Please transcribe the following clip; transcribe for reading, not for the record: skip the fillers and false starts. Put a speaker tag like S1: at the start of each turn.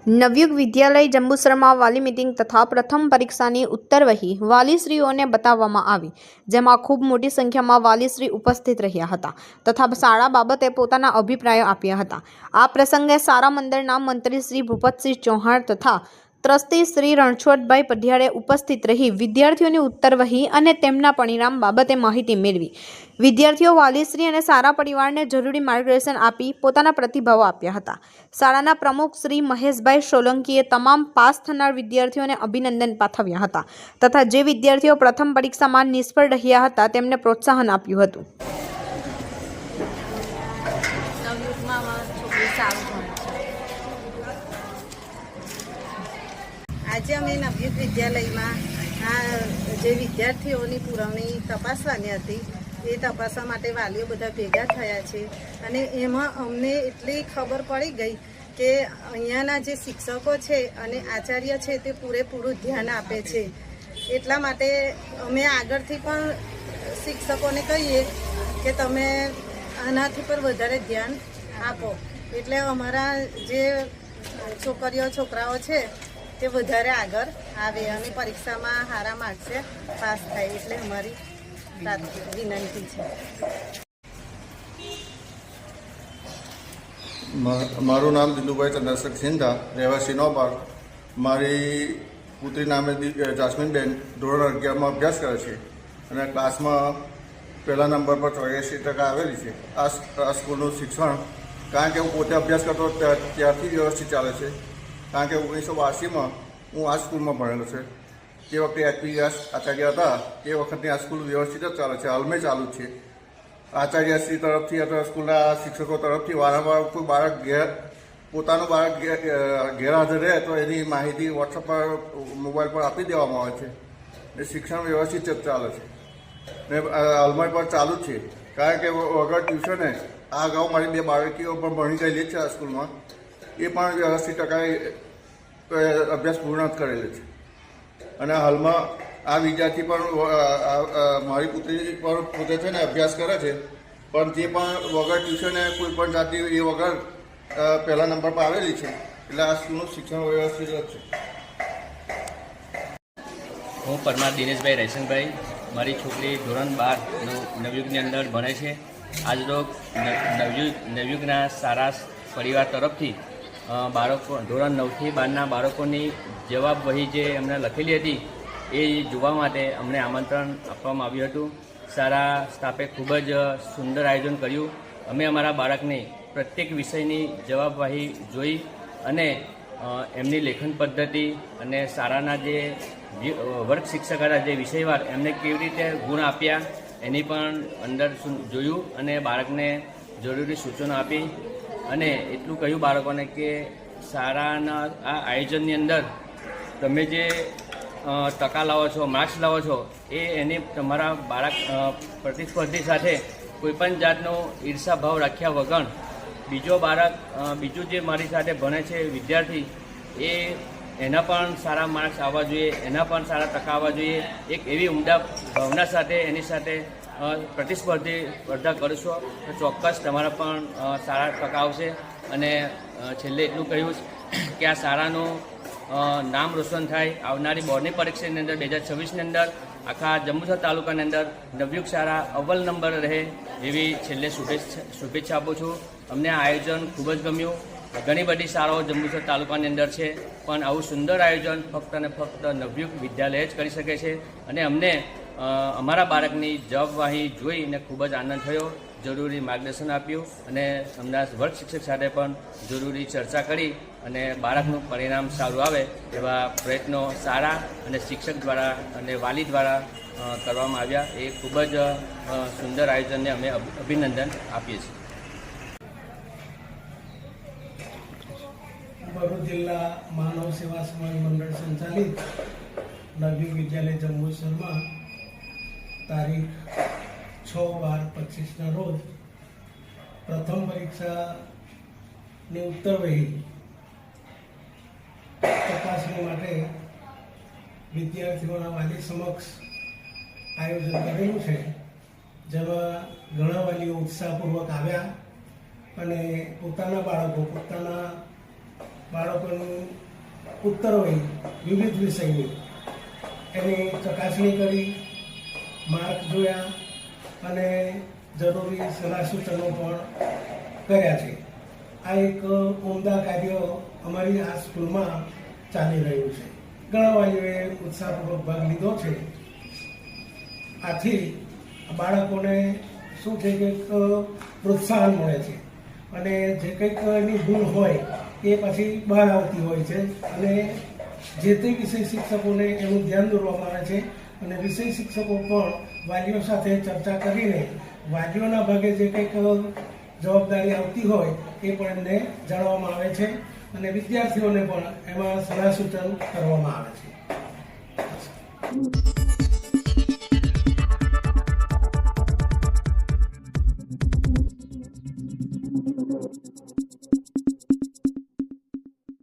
S1: નવયુગ વિદ્યાલય જંબુસરમાં વાલી મીટિંગ તથા પ્રથમ પરીક્ષાની ઉત્તરવહી વાલીશ્રીઓને બતાવવામાં આવી, જેમાં ખૂબ મોટી સંખ્યામાં વાલીશ્રી ઉપસ્થિત રહ્યા હતા તથા શાળા બાબતે પોતાના અભિપ્રાયો આપ્યા હતા। આ પ્રસંગે શાળા મંડળના મંત્રી શ્રી ભૂપતસિંહ ચૌહાણ તથા ટ્રસ્ટી શ્રી રણછોડભાઈ પઢિયારે ઉપસ્થિત રહી વિદ્યાર્થીઓની ઉત્તરવહી અને તેમના પરિણામ બાબતે માહિતી મેળવી। વિદ્યાર્થીઓ, વાલીશ્રી અને શાળા પરિવારને જરૂરી માર્ગદર્શન આપી પોતાના પ્રતિભાવો આપ્યા હતા। શાળાના પ્રમુખ શ્રી મહેશભાઈ સોલંકીએ તમામ પાસ થનાર વિદ્યાર્થીઓને અભિનંદન પાઠવ્યા હતા તથા જે વિદ્યાર્થીઓ પ્રથમ પરીક્ષામાં નિષ્ફળ રહ્યા હતા તેમને પ્રોત્સાહન આપ્યું હતું।
S2: આજે અમે નવયુગ વિદ્યાલયમાં જે વિદ્યાર્થીઓની પુરવણી તપાસવાની હતી એ તપાસવા માટે વાલીઓ બધા ભેગા થયા છે અને એમાં અમને એટલી ખબર પડી ગઈ કે અહીંયાના જે શિક્ષકો છે અને આચાર્ય છે તે પૂરેપૂરું ધ્યાન આપે છે। એટલા માટે અમે આગળથી પણ શિક્ષકોને કહીએ કે તમે આનાથી પર વધારે ધ્યાન આપો, એટલે અમારા જે છોકરીઓ છોકરાઓ છે તે વધારે આગળ આવે અને પરીક્ષામાં સારા માર્ક્સે પાસ થાય, એટલે અમારી વિનંતી છે।
S3: મારું નામ દિલુભાઈ ચંદ્રશેખર સિંધા, રહેવાસી નોબાર। મારી પુત્રી નામે જાસ્મીનબેન ધોરણ 11માં અભ્યાસ કરે છે અને ક્લાસમાં પહેલા નંબર પર 84% આવેલી છે। આ સ્કૂલનું શિક્ષણ, કારણ કે હું પોતે અભ્યાસ કરતો ત્યારથી વ્યવસ્થિત ચાલે છે, કારણ કે 1982માં હું આ સ્કૂલમાં ભણેલો છે। તે વખતે એચપીએસ આચાર્ય હતા, તે વખતની આ સ્કૂલ વ્યવસ્થિત જ ચાલે છે, હાલમાં ચાલુ છે। આચાર્યશ્રી તરફથી અથવા સ્કૂલના શિક્ષકો તરફથી વારંવાર કોઈ બાળક પોતાનું બાળક ગેરહાજર રહે તો એની માહિતી વોટ્સઅપ પર, મોબાઈલ પર આપી દેવામાં આવે છે। એ શિક્ષણ વ્યવસ્થિત જ ચાલે છે ને હાલમાં પણ ચાલુ જ છે, કારણ કે વગર ટ્યુશને આ અગાઉ મારી 2 બાળકીઓ પણ ભણી ગયેલી છે આ સ્કૂલમાં, એ પણ વ્યવસ્થિત ટકાએ અભ્યાસ પૂર્ણ કરેલો છે। અને હાલમાં આ વિદ્યાર્થી પણ મારી પુત્રી પર પોતે છે ને અભ્યાસ કરે છે, પણ તે પણ વગર ટ્યુશને કોઈ પણ જાતિ એ વગર પહેલા નંબર પર આવેલી છે, એટલે આ સ્કૂલનું શિક્ષણ વ્યવસ્થિત જ છે।
S4: હું પરમાર દિનેશભાઈ રેશનભાઈ, મારી છોકરી ધોરણ 12 નવયુગની અંદર ભણે છે। આજરોજ નવયુગના સારા પરિવાર તરફથી બાળકો ધોરણ 9થી 12ના બાળકોની જવાબ વહી જે એમને લખેલી હતી એ જોવા માટે અમને આમંત્રણ આપવામાં આવ્યું હતું। સારા સ્ટાફે ખૂબ જ સુંદર આયોજન કર્યું। અમે અમારા બાળકને પ્રત્યેક વિષયની જવાબવાહી જોઈ અને એમની લેખન પદ્ધતિ અને શાળાના જે વર્ગ શિક્ષક હતા જે વિષયવાર એમને કેવી રીતે ગુણ આપ્યા એની પણ અંદર જોયું અને બાળકને જરૂરી સૂચનો આપી અને એટલું કહ્યું બાળકોને કે શાળાના આ આયોજનની અંદર તમે જે ટકા લાવો છો, માર્ક્સ લાવો છો, એ એની તમારા બાળક પ્રતિસ્પર્ધી સાથે કોઈપણ જાતનો ઈર્ષાભાવ રાખ્યા વગર બીજું જે મારી સાથે ભણે છે વિદ્યાર્થી એના પણ સારા માર્ક્સ આવવા જોઈએ, એના પણ સારા ટકા આવવા જોઈએ। એક એવી ઉમદા ભાવના સાથે એની સાથે સ્પર્ધા કરશો તો ચોક્કસ તમારા પણ સારા ટકા આવશે। અને છેલ્લે એટલું કહ્યું કે આ શાળાનું નામ રોશન થાય, આવનારી બોર્ડની પરીક્ષાની અંદર 2026ની અંદર આખા જંબુસર તાલુકાની અંદર નવયુગ શાળા અવ્વલ નંબર રહે એવી છેલ્લે શુભેચ્છા આપું છું। અમને આ આયોજન ખૂબ જ ગમ્યું। ઘણી બધી શાળાઓ જંબુસર તાલુકાની અંદર છે, પણ આવું સુંદર આયોજન ફક્ત અને ફક્ત નવયુગ વિદ્યાલય જ કરી શકે છે અને અમને અમારા બાળકની જવાબવાહી જોઈને ખૂબ જ આનંદ થયો, જરૂરી માર્ગદર્શન આપ્યું અને અમના વર્ગ શિક્ષક સાથે પણ જરૂરી ચર્ચા કરી અને બાળકનું પરિણામ સારું આવે એવા પ્રયત્નો શાળા અને શિક્ષક દ્વારા અને વાલી દ્વારા કરવામાં આવ્યા। એ ખૂબ જ સુંદર આયોજનને અમે અભિનંદન આપીએ છીએ।
S5: ભરૂચ જિલ્લા માનવ સેવા સમાજ મંડળ સંચાલિત નવયુગ વિદ્યાલય જંબુસરમાં તારીખ 6/12/25ના રોજ પ્રથમ પરીક્ષાની ઉત્તરવહી તપાસણી માટે વિદ્યાર્થીઓના વાલી સમક્ષ આયોજન કરેલું છે, જેમાં ઘણા વાલીઓ ઉત્સાહપૂર્વક આવ્યા અને પોતાના બાળકો પોતાના બાળકોની ઉત્તરવહી વિવિધ વિષયની એની ચકાસણી કરી, માર્ક જોયા અને જરૂરી સલાહ સૂચનો પણ કર્યા છે. આ એક ઉમદા કાર્ય અમારી આ સ્કૂલમાં ચાલી રહ્યું છે. ઘણા વાલીઓએ ઉત્સાહપૂર્વક ભાગ લીધો છે. આથી બાળકોને શું છે કે પ્રોત્સાહન મળે છે અને જે કંઈક એની ભૂલ હોય એ પછી બહાર આવતી હોય છે અને જે તે વિષય શિક્ષકોને એનું ધ્યાન દોરવામાં આવે છે અને વિષય શિક્ષકો પણ વાલીઓ સાથે ચર્ચા કરીને વાલીઓના ભાગે જે કંઈક જવાબદારી આવતી હોય એ પણ એમને જણાવવામાં આવે છે અને વિદ્યાર્થીઓને પણ એમાં સલાહ સૂચન કરવામાં આવે છે.